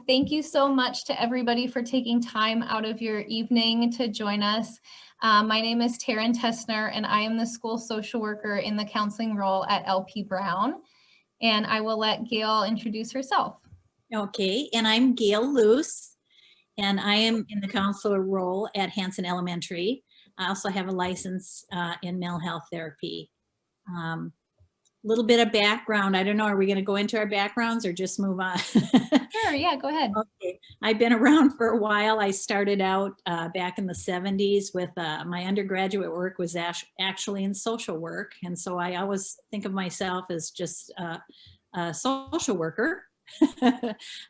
Thank you so much to everybody for taking time out of your evening to join us. My name is Taryn Tessneer, and I am the school social worker in the counseling role at LP Brown. And I will let Gayle introduce herself. Okay, and I'm Gayle Luce, and I am in the counselor role at Hanson Elementary. I also have a license in mental health therapy. Little bit of background. I don't know, are we going to go into our backgrounds or just move on? Sure, yeah, go ahead. Okay, I've been around for a while. I started out back in the 70s with my undergraduate work was actually in social work. And so I always think of myself as just a social worker.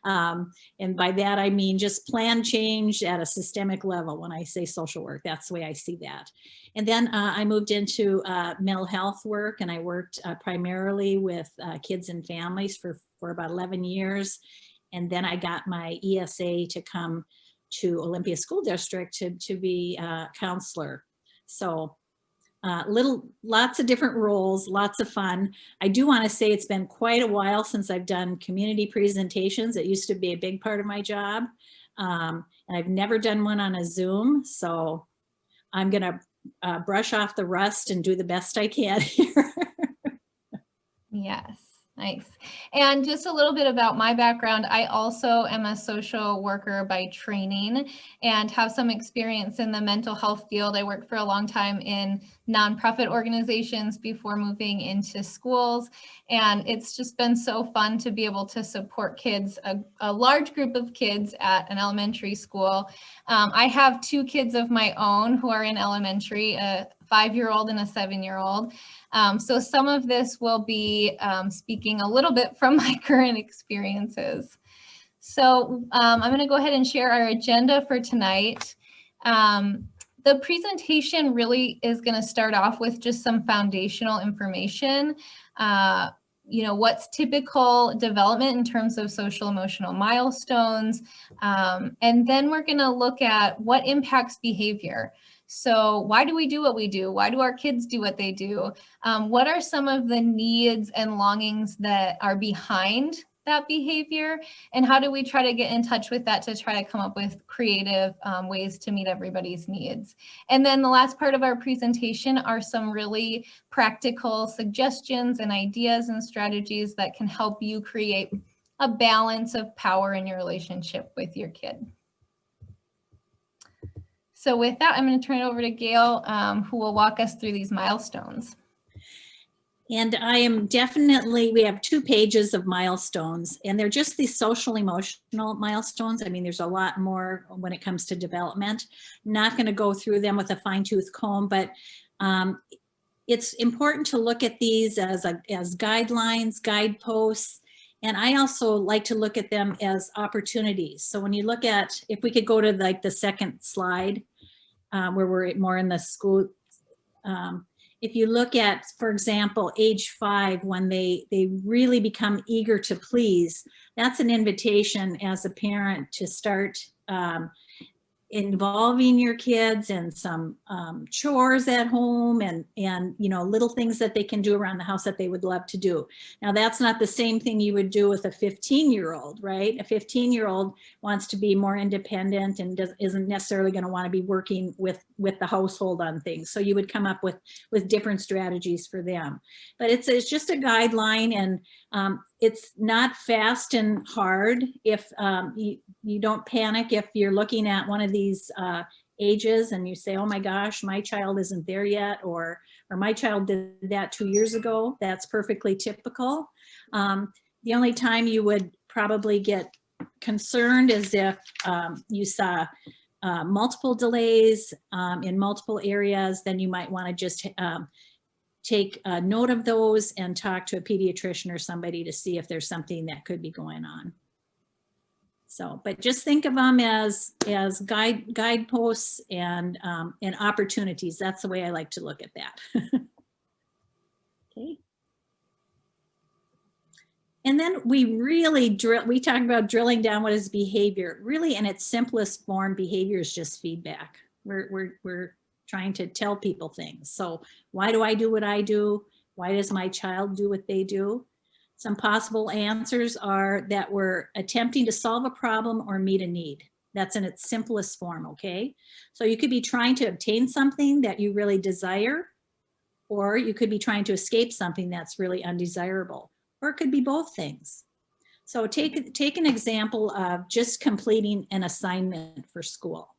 And by that, I mean just plan change at a systemic level. When I say social work, that's the way I see that. And then I moved into mental health work, and I worked primarily with kids and families for about 11 years. And then I got my ESA to come to Olympia School District to be a counselor. So lots of different roles, lots of fun. I do want to say it's been quite a while since I've done community presentations. It used to be a big part of my job. And I've never done one on a Zoom. So I'm going to brush off the rust and do the best I can here. Yes. Nice. And just a little bit about my background. I also am a social worker by training and have some experience in the mental health field. I worked for a long time in nonprofit organizations before moving into schools. And it's just been so fun to be able to support kids, a large group of kids at an elementary school. I have two kids of my own who are in elementary, a 5-year-old and a 7-year-old. So some of this will be speaking a little bit from my current experiences. So I'm going to go ahead and share our agenda for tonight. The presentation really is going to start off with just some foundational information. What's typical development in terms of social emotional milestones. And then we're going to look at what impacts behavior. So why do we do what we do? Why do our kids do what they do? What are some of the needs and longings that are behind that behavior? And how do we try to get in touch with that to try to come up with creative ways to meet everybody's needs? And then the last part of our presentation are some really practical suggestions and ideas and strategies that can help you create a balance of power in your relationship with your kid. So with that, I'm going to turn it over to Gayle, who will walk us through these milestones. And I am definitely, we have 2 pages of milestones, and they're just these social emotional milestones. I mean, there's a lot more when it comes to development. I'm not going to go through them with a fine-tooth comb, but it's important to look at these as guidelines, guideposts. And I also like to look at them as opportunities. So when you look at, if we could go to like the second slide, where we're more in the school, if you look at, for example, age 5, when they really become eager to please, that's an invitation as a parent to start involving your kids in some chores at home and little things that they can do around the house that they would love to do. Now that's not the same thing you would do with a 15-year-old, right? A 15-year-old wants to be more independent and isn't necessarily going to want to be working with the household on things. So you would come up with different strategies for them. But it's just a guideline, and it's not fast and hard. If you don't panic if you're looking at one of these ages and you say, oh my gosh, my child isn't there yet, or my child did that 2 years ago. That's perfectly typical. The only time you would probably get concerned is if you saw multiple delays in multiple areas. Then you might want to just take a note of those and talk to a pediatrician or somebody to see if there's something that could be going on. So, but just think of them as guideposts and opportunities. That's the way I like to look at that. Okay. And then we really we talk about drilling down what is behavior. Really, in its simplest form, behavior is just feedback. We're trying to tell people things. So why do I do what I do? Why does my child do what they do? Some possible answers are that we're attempting to solve a problem or meet a need. That's in its simplest form, okay? So you could be trying to obtain something that you really desire, or you could be trying to escape something that's really undesirable, or it could be both things. So take an example of just completing an assignment for school,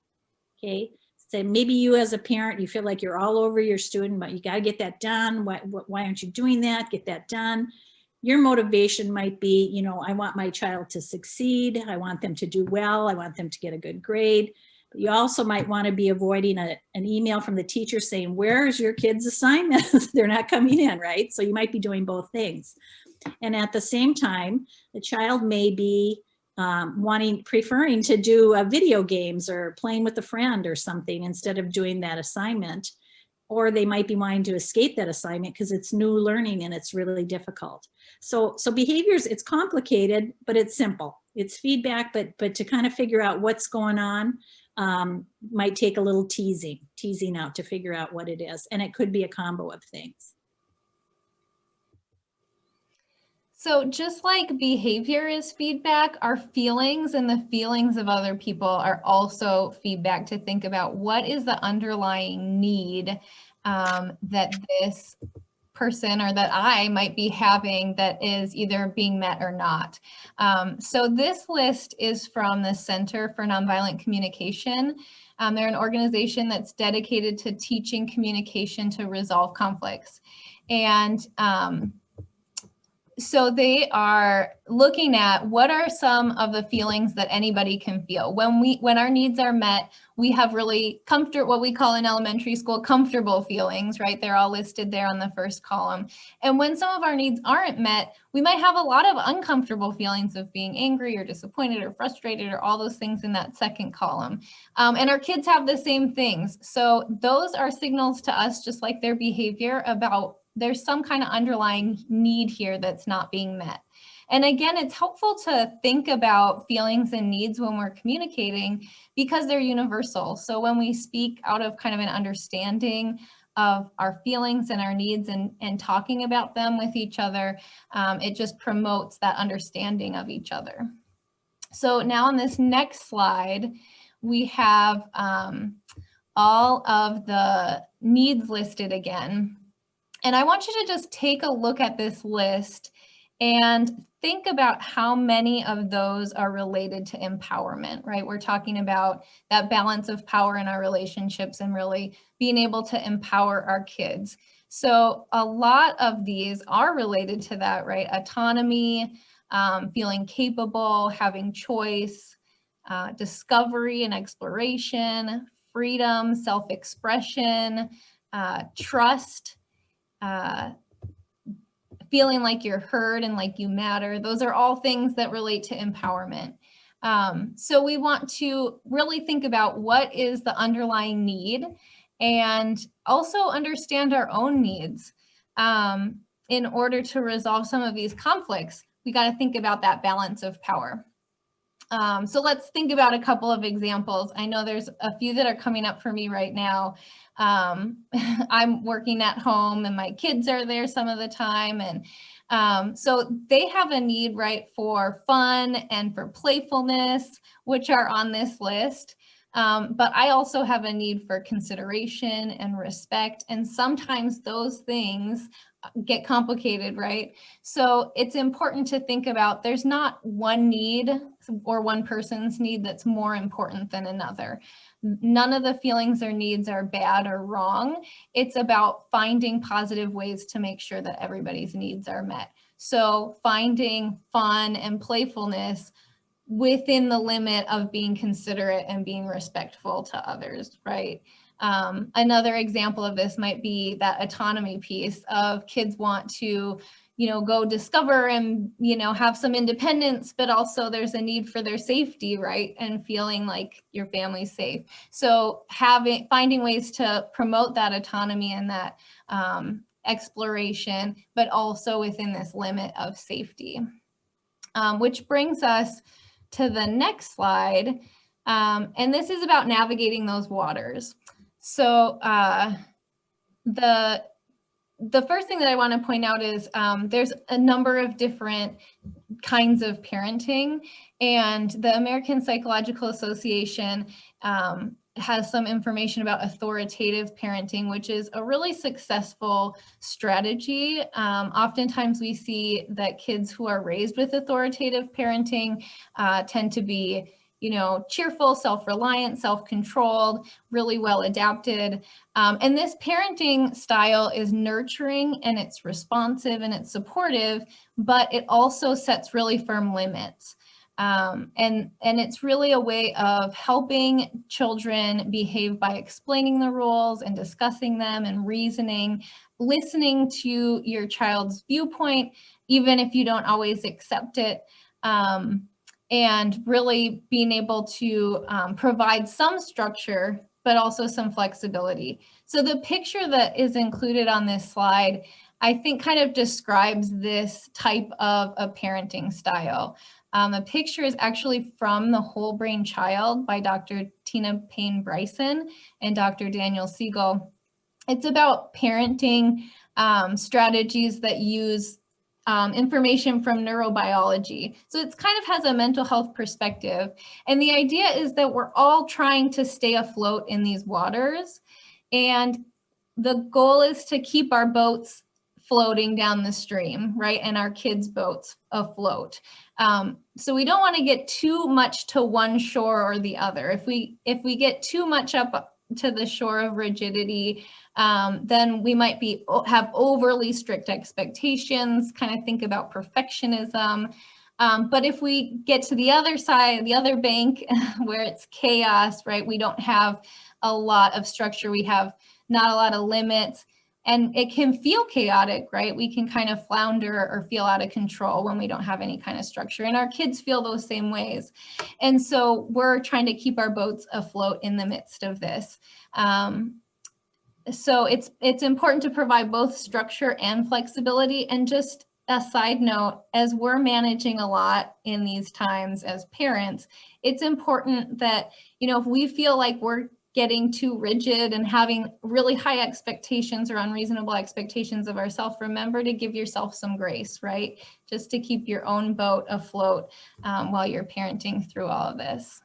okay? Say maybe you as a parent, you feel like you're all over your student, but you got to get that done. Why aren't you doing that? Get that done. Your motivation might be, you know, I want my child to succeed. I want them to do well. I want them to get a good grade. But you also might want to be avoiding an email from the teacher saying, where is your kid's assignment? They're not coming in, right? So you might be doing both things. And at the same time, the child may be preferring to do video games or playing with a friend or something instead of doing that assignment. Or they might be wanting to escape that assignment because it's new learning and it's really difficult. So behaviors, it's complicated, but it's simple. It's feedback, but to kind of figure out what's going on might take a little teasing out to figure out what it is. And it could be a combo of things. So just like behavior is feedback, our feelings and the feelings of other people are also feedback to think about what is the underlying need that this person or that I might be having that is either being met or not. So this list is from the Center for Nonviolent Communication. They're an organization that's dedicated to teaching communication to resolve conflicts. And so they are looking at what are some of the feelings that anybody can feel. When our needs are met, we have really what we call in elementary school, comfortable feelings, right? They're all listed there on the first column. And when some of our needs aren't met, we might have a lot of uncomfortable feelings of being angry or disappointed or frustrated or all those things in that second column. And our kids have the same things. So those are signals to us, just like their behavior, about there's some kind of underlying need here that's not being met. And again, it's helpful to think about feelings and needs when we're communicating because they're universal. So when we speak out of kind of an understanding of our feelings and our needs and talking about them with each other, it just promotes that understanding of each other. So now on this next slide, we have all of the needs listed again. And I want you to just take a look at this list and think about how many of those are related to empowerment, right? We're talking about that balance of power in our relationships and really being able to empower our kids. So a lot of these are related to that, right? Autonomy, feeling capable, having choice, discovery and exploration, freedom, self-expression, trust, feeling like you're heard and like you matter. Those are all things that relate to empowerment. So we want to really think about what is the underlying need and also understand our own needs. In order to resolve some of these conflicts, we got to think about that balance of power. So let's think about a couple of examples. I know there's a few that are coming up for me right now. I'm working at home and my kids are there some of the time. And so they have a need, right, for fun and for playfulness, which are on this list. But I also have a need for consideration and respect. And sometimes those things get complicated, right? So it's important to think about there's not one need or one person's need that's more important than another. None of the feelings or needs are bad or wrong. It's about finding positive ways to make sure that everybody's needs are met. So finding fun and playfulness within the limit of being considerate and being respectful to others, right? Another example of this might be that autonomy piece of kids want to, go discover and, have some independence, but also there's a need for their safety, right? And feeling like your family's safe. So finding ways to promote that autonomy and that exploration, but also within this limit of safety. Which brings us to the next slide. And this is about navigating those waters. So the the first thing that I want to point out is there's a number of different kinds of parenting, and the American Psychological Association has some information about authoritative parenting, which is a really successful strategy. Oftentimes we see that kids who are raised with authoritative parenting tend to be, you know, cheerful, self-reliant, self-controlled, really well adapted. And this parenting style is nurturing and it's responsive and it's supportive, but it also sets really firm limits. And it's really a way of helping children behave by explaining the rules and discussing them and reasoning, listening to your child's viewpoint, even if you don't always accept it. And really being able to provide some structure, but also some flexibility. So the picture that is included on this slide, I think kind of describes this type of a parenting style. A picture is actually from The Whole Brain Child by Dr. Tina Payne Bryson and Dr. Daniel Siegel. It's about parenting strategies that use information from neurobiology. So it's kind of has a mental health perspective. And the idea is that we're all trying to stay afloat in these waters. And the goal is to keep our boats floating down the stream, right? And our kids' boats afloat. So we don't want to get too much to one shore or the other. If we get too much up to the shore of rigidity, then we might have overly strict expectations, kind of think about perfectionism. But if we get to the other side, the other bank where it's chaos, right? We don't have a lot of structure. We have not a lot of limits. And it can feel chaotic, right? We can kind of flounder or feel out of control when we don't have any kind of structure. And our kids feel those same ways. And so we're trying to keep our boats afloat in the midst of this. So it's important to provide both structure and flexibility. And just a side note, as we're managing a lot in these times as parents, it's important that, you know, if we feel like we're getting too rigid and having really high expectations or unreasonable expectations of ourselves, remember to give yourself some grace, right? Just to keep your own boat afloat while you're parenting through all of this.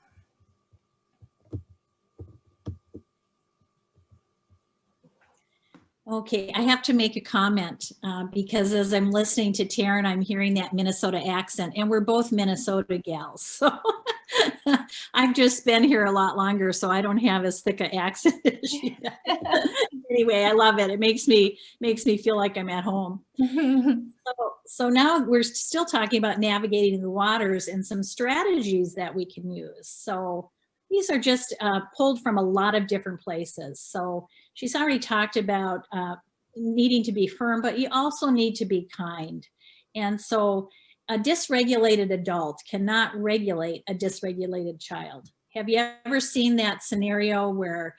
Okay, I have to make a comment because as I'm listening to Taryn, I'm hearing that Minnesota accent, and we're both Minnesota gals. So I've just been here a lot longer, so I don't have as thick an accent as she does. Anyway, I love it. It makes me feel like I'm at home. So now we're still talking about navigating the waters and some strategies that we can use. So these are just pulled from a lot of different places. So she's already talked about needing to be firm, but you also need to be kind. And so a dysregulated adult cannot regulate a dysregulated child. Have you ever seen that scenario where,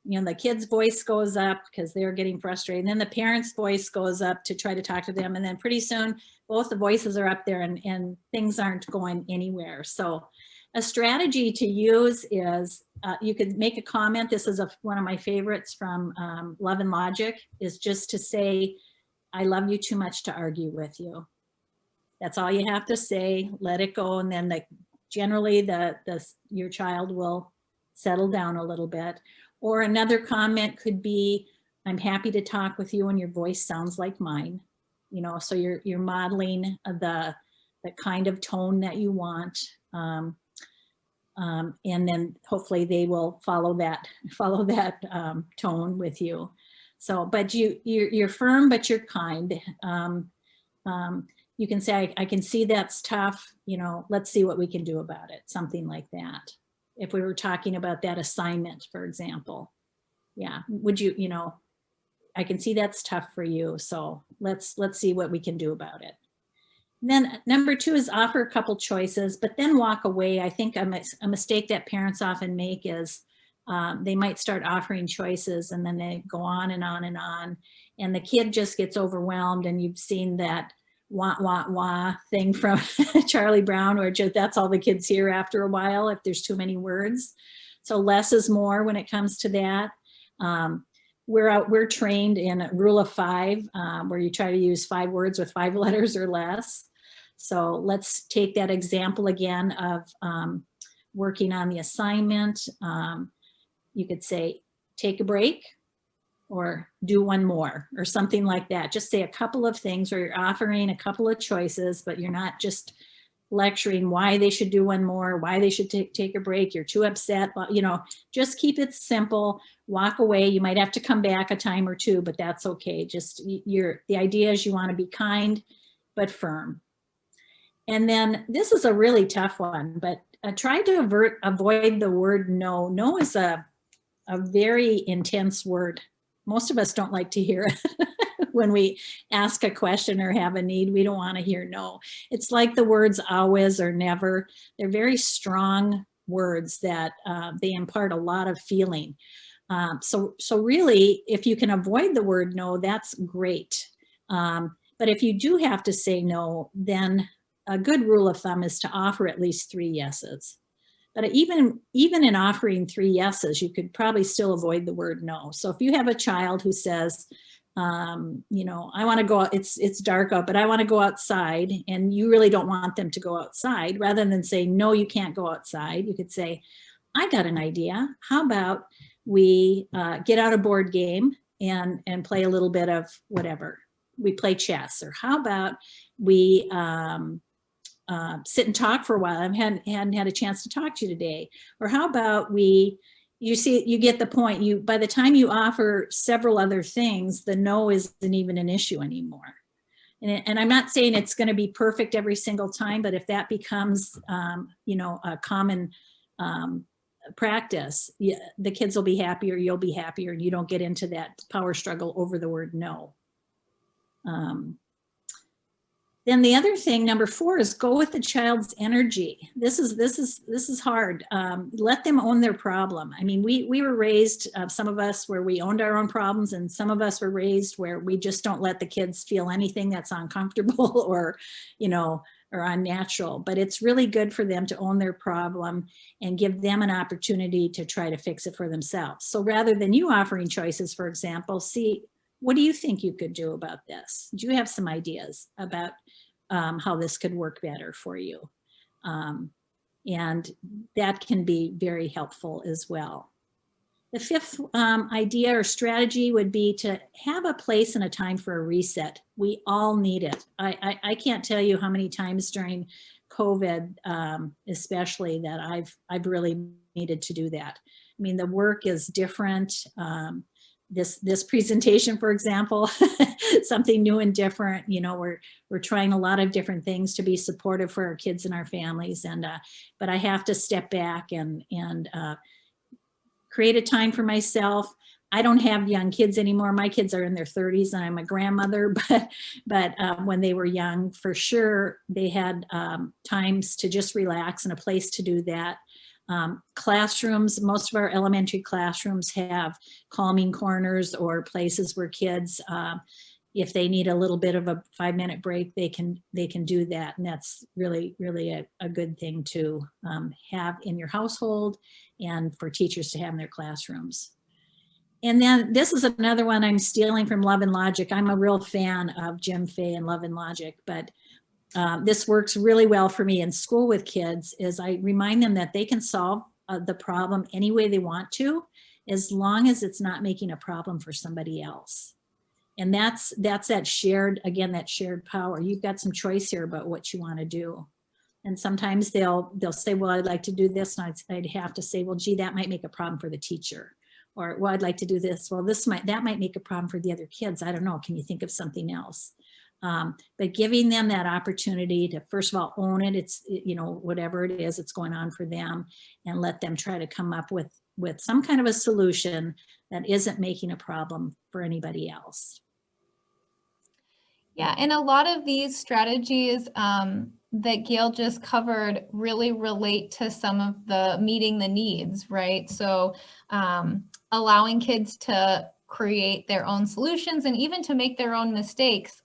you know, the kid's voice goes up because they're getting frustrated, and then the parent's voice goes up to try to talk to them, and then pretty soon both the voices are up there and things aren't going anywhere. So a strategy to use is you could make a comment. This is one of my favorites from Love and Logic, is just to say, I love you too much to argue with you. That's all you have to say, let it go. And then generally your child will settle down a little bit. Or another comment could be, I'm happy to talk with you and your voice sounds like mine. You know, so you're modeling the kind of tone that you want. And then hopefully they will follow that tone with you. So, but you're firm, but you're kind. You can say, I can see that's tough, you know, let's see what we can do about it. Something like that. If we were talking about that assignment, for example, yeah, would you, you know, I can see that's tough for you. So let's see what we can do about it. And then number 2 is offer a couple choices, but then walk away. I think a mistake that parents often make is they might start offering choices and then they go on and on and on. And the kid just gets overwhelmed, and you've seen that wah thing from Charlie Brown, where that's all the kids hear after a while if there's too many words. So less is more when it comes to that. we're trained in a rule of 5, where you try to use 5 words with 5 letters or less. So let's take that example again of working on the assignment. You could say, take a break, or do one more, or something like that. Just say a couple of things, or you're offering a couple of choices, but you're not just lecturing why they should do one more, why they should take a break. You're too upset, you know, just keep it simple, walk away. You might have to come back a time or two, but that's okay. Just the idea is you want to be kind, but firm. And then this is a really tough one, but try to avoid the word no. No is a very intense word. Most of us don't like to hear it. When we ask a question or have a need, we don't want to hear no. It's like the words always or never. They're very strong words that they impart a lot of feeling. So really, if you can avoid the word no, that's great. But if you do have to say no, then a good rule of thumb is to offer at least 3 yeses. But even in offering 3 yeses, you could probably still avoid the word no. So if you have a child who says, you know, I want to go out, it's dark out, but I want to go outside, and you really don't want them to go outside, rather than say, no, you can't go outside, you could say, I got an idea. How about we get out a board game and play a little bit of whatever. We play chess, or how about we sit and talk for a while. I hadn't had a chance to talk to you today. Or how about you see, you get the point. By the time you offer several other things, the no isn't even an issue anymore. And I'm not saying it's going to be perfect every single time, but if that becomes, you know, a common practice, the kids will be happier, you'll be happier, and you don't get into that power struggle over the word no. Then the other thing, number 4, is go with the child's energy. This is hard. Let them own their problem. I mean, we were raised, some of us, where we owned our own problems, and some of us were raised where we just don't let the kids feel anything that's uncomfortable or, you know, or unnatural. But it's really good for them to own their problem and give them an opportunity to try to fix it for themselves. So rather than you offering choices, for example, see, what do you think you could do about this? Do you have some ideas about how this could work better for you? And that can be very helpful as well. The 5th idea or strategy would be to have a place and a time for a reset. We all need it. I can't tell you how many times during COVID, especially, that I've really needed to do that. I mean, the work is different. This presentation, for example, something new and different. You know, we're trying a lot of different things to be supportive for our kids and our families. And but I have to step back and create a time for myself. I don't have young kids anymore. My kids are in their 30s, and I'm a grandmother. But when they were young, for sure, they had times to just relax and a place to do that. Classrooms, most of our elementary classrooms have calming corners or places where kids, if they need a little bit of a 5-minute break, they can do that. And that's really, really a good thing to have in your household and for teachers to have in their classrooms. And then this is another one I'm stealing from Love and Logic. I'm a real fan of Jim Fay and Love and Logic, but this works really well for me in school with kids. Is I remind them that they can solve the problem any way they want to, as long as it's not making a problem for somebody else. And that's that shared, again, that shared power. You've got some choice here about what you want to do. And sometimes they'll say, well, I'd like to do this. And I'd have to say, well, gee, that might make a problem for the teacher. Or, well, I'd like to do this. Well, that might make a problem for the other kids. I don't know. Can you think of something else? But giving them that opportunity to, first of all, own it. It's, you know, whatever it is that's going on for them, and let them try to come up with some kind of a solution that isn't making a problem for anybody else. Yeah, and a lot of these strategies that Gayle just covered really relate to some of the meeting the needs, right? So allowing kids to create their own solutions and even to make their own mistakes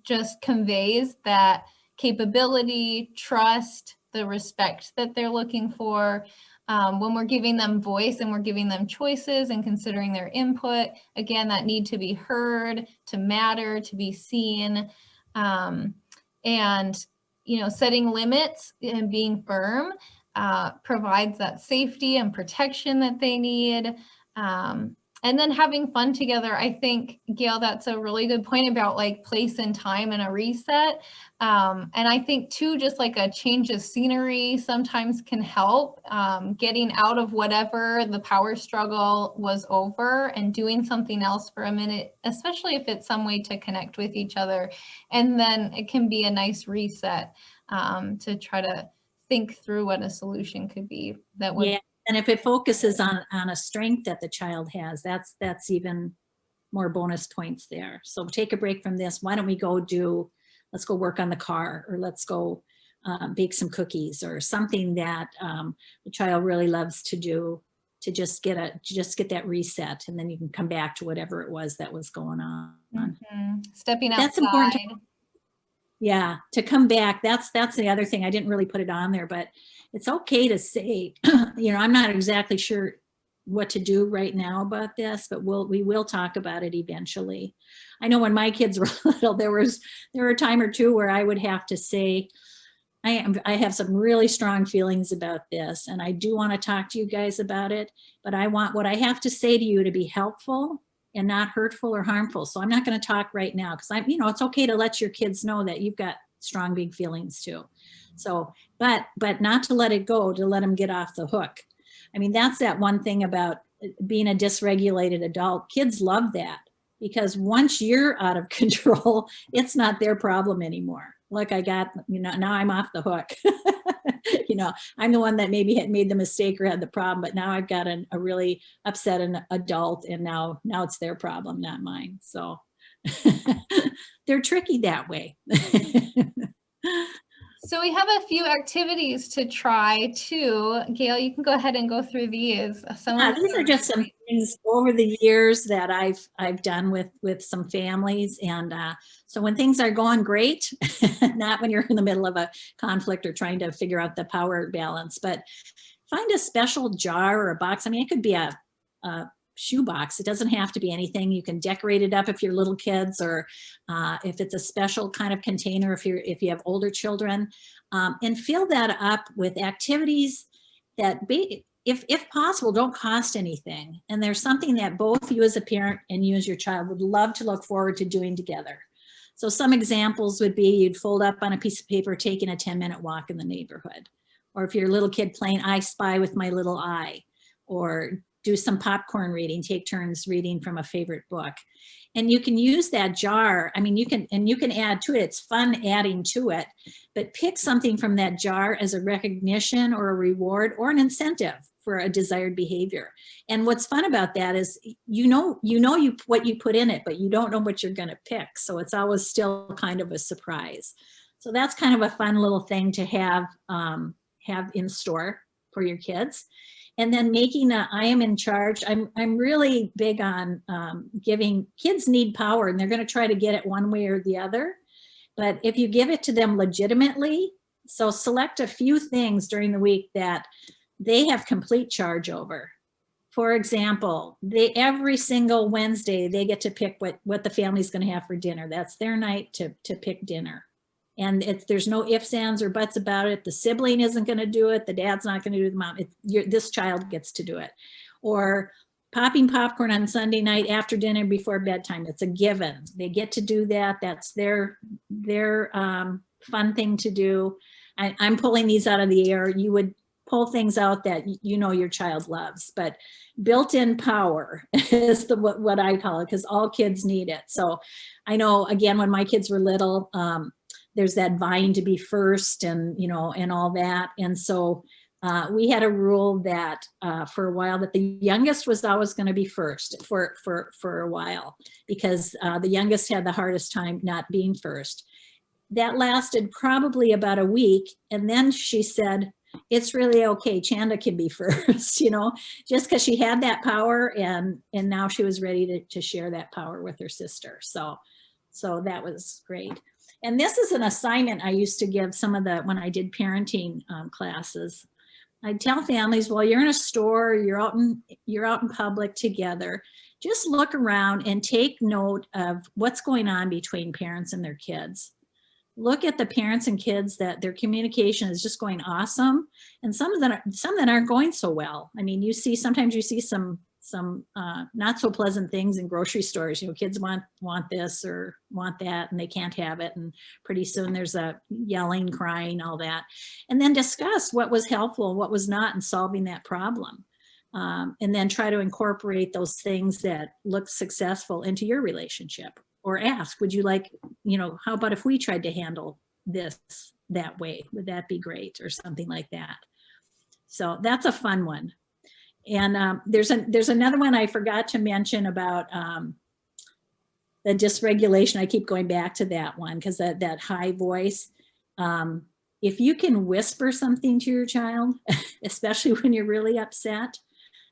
just conveys that capability, trust, the respect that they're looking for. When we're giving them voice and we're giving them choices and considering their input, again, that need to be heard, to matter, to be seen. And, you know, setting limits and being firm provides that safety and protection that they need. And then having fun together. I think, Gayle, that's a really good point about like place and time and a reset. And I think too, just like a change of scenery sometimes can help, getting out of whatever the power struggle was over and doing something else for a minute, especially if it's some way to connect with each other. And then it can be a nice reset to try to think through what a solution could be that would. Yeah. And if it focuses on a strength that the child has, that's even more bonus points there. So take a break from this. Why don't we let's go work on the car, or let's go bake some cookies, or something that the child really loves to do, to just get that reset, and then you can come back to whatever it was that was going on. Mm-hmm. Stepping outside. That's important. Yeah, to come back. That's the other thing. I didn't really put it on there, but it's okay to say, you know, I'm not exactly sure what to do right now about this, but we will talk about it eventually. I know when my kids were little, there were a time or two where I would have to say, I have some really strong feelings about this, and I do want to talk to you guys about it, but I want what I have to say to you to be helpful and not hurtful or harmful. So I'm not going to talk right now, because you know, it's okay to let your kids know that you've got strong, big feelings too. So, but not to let it go, to let them get off the hook. I mean, that's that one thing about being a dysregulated adult. Kids love that, because once you're out of control, it's not their problem anymore. Look, I got, you know, now I'm off the hook. You know, I'm the one that maybe had made the mistake or had the problem, but now I've got a really upset an adult, and now it's their problem, not mine. So they're tricky that way. So we have a few activities to try too. Gayle, you can go ahead and go through these. These are just some things over the years that I've done with some families. And so when things are going great, not when you're in the middle of a conflict or trying to figure out the power balance, but find a special jar or a box. I mean, it could be a shoe box. It doesn't have to be anything. You can decorate it up if you're little kids, or if it's a special kind of container if you have older children, and fill that up with activities that if possible don't cost anything, and there's something that both you as a parent and you as your child would love to look forward to doing together. So some examples would be, you'd fold up on a piece of paper taking a 10-minute walk in the neighborhood, or if you're a little kid playing I Spy with My Little Eye, or do some popcorn reading, take turns reading from a favorite book. And you can use that jar. I mean, you can add to it. It's fun adding to it, but pick something from that jar as a recognition or a reward or an incentive for a desired behavior. And what's fun about that is, you know what you put in it, but you don't know what you're going to pick. So it's always still kind of a surprise. So that's kind of a fun little thing to have in store for your kids. And then making I am in charge. I'm really big on giving kids need power, and they're going to try to get it one way or the other. But if you give it to them legitimately, so select a few things during the week that they have complete charge over. For example, every single Wednesday, they get to pick what the family's going to have for dinner. That's their night to pick dinner. And there's no ifs, ands, or buts about it. The sibling isn't going to do it. The dad's not going to do it. The mom. This child gets to do it. Or popping popcorn on Sunday night after dinner before bedtime. It's a given. They get to do that. That's their fun thing to do. I'm pulling these out of the air. You would pull things out that you know your child loves, but built-in power is what I call it, because all kids need it. So I know, again, when my kids were little, there's that vying to be first, and and all that. And so we had a rule that for a while, that the youngest was always going to be first for a while, because the youngest had the hardest time not being first. That lasted probably about a week, and then she said, it's really okay, Chanda can be first, just because she had that power, and now she was ready to share that power with her sister. So that was great. And this is an assignment I used to give some of the, when I did parenting classes. I'd tell families, well, you're in a store, you're out in public together. Just look around and take note of what's going on between parents and their kids. Look at the parents and kids that their communication is just going awesome, and some that aren't going so well. I mean, sometimes you see some not so pleasant things in grocery stores. You know, kids want this or want that, and they can't have it, and pretty soon there's a yelling, crying, all that. And then discuss what was helpful and what was not in solving that problem. And then try to incorporate those things that look successful into your relationship. Or ask, would you like, you know, how about if we tried to handle this that way? Would that be great? Or something like that. So that's a fun one. And there's another one I forgot to mention about the dysregulation. I keep going back to that one because that high voice. If you can whisper something to your child, especially when you're really upset,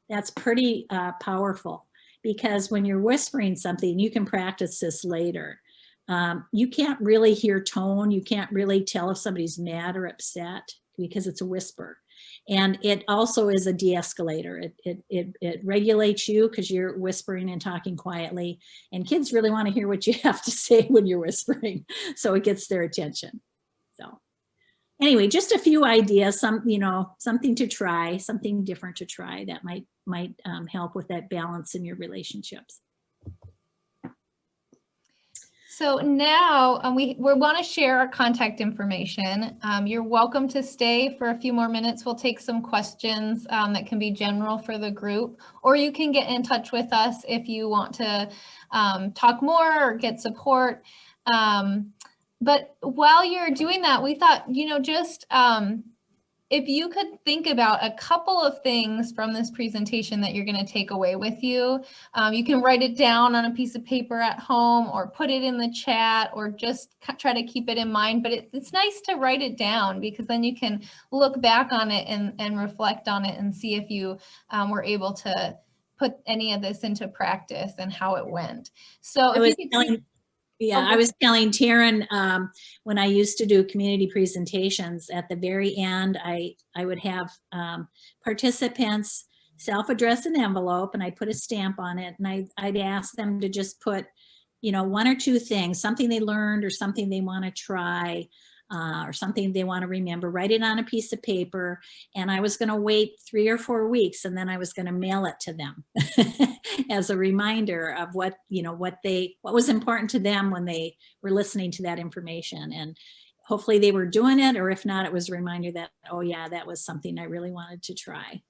that's pretty powerful. Because when you're whispering something, you can practice this later. You can't really hear tone. You can't really tell if somebody's mad or upset because it's a whisper. And it also is a de-escalator. It regulates you because you're whispering and talking quietly. And kids really want to hear what you have to say when you're whispering. So it gets their attention. So anyway, just a few ideas, something to try, something different to try that might help with that balance in your relationships. So now we want to share our contact information. You're welcome to stay for a few more minutes. We'll take some questions that can be general for the group, or you can get in touch with us if you want to talk more or get support. But while you're doing that, we thought, just if you could think about a couple of things from this presentation that you're going to take away with you. You can write it down on a piece of paper at home or put it in the chat or just try to keep it in mind. But it's nice to write it down because then you can look back on it and reflect on it and see if you were able to put any of this into practice and how it went. So if you could I was telling Taryn when I used to do community presentations, at the very end, I would have participants self-address an envelope and I put a stamp on it, and I'd ask them to just put, one or two things, something they learned or something they want to try or something they want to remember, write it on a piece of paper. And I was going to wait 3 or 4 weeks, and then I was going to mail it to them as a reminder of what was important to them when they were listening to that information. And hopefully they were doing it, or if not, it was a reminder that, oh yeah, that was something I really wanted to try.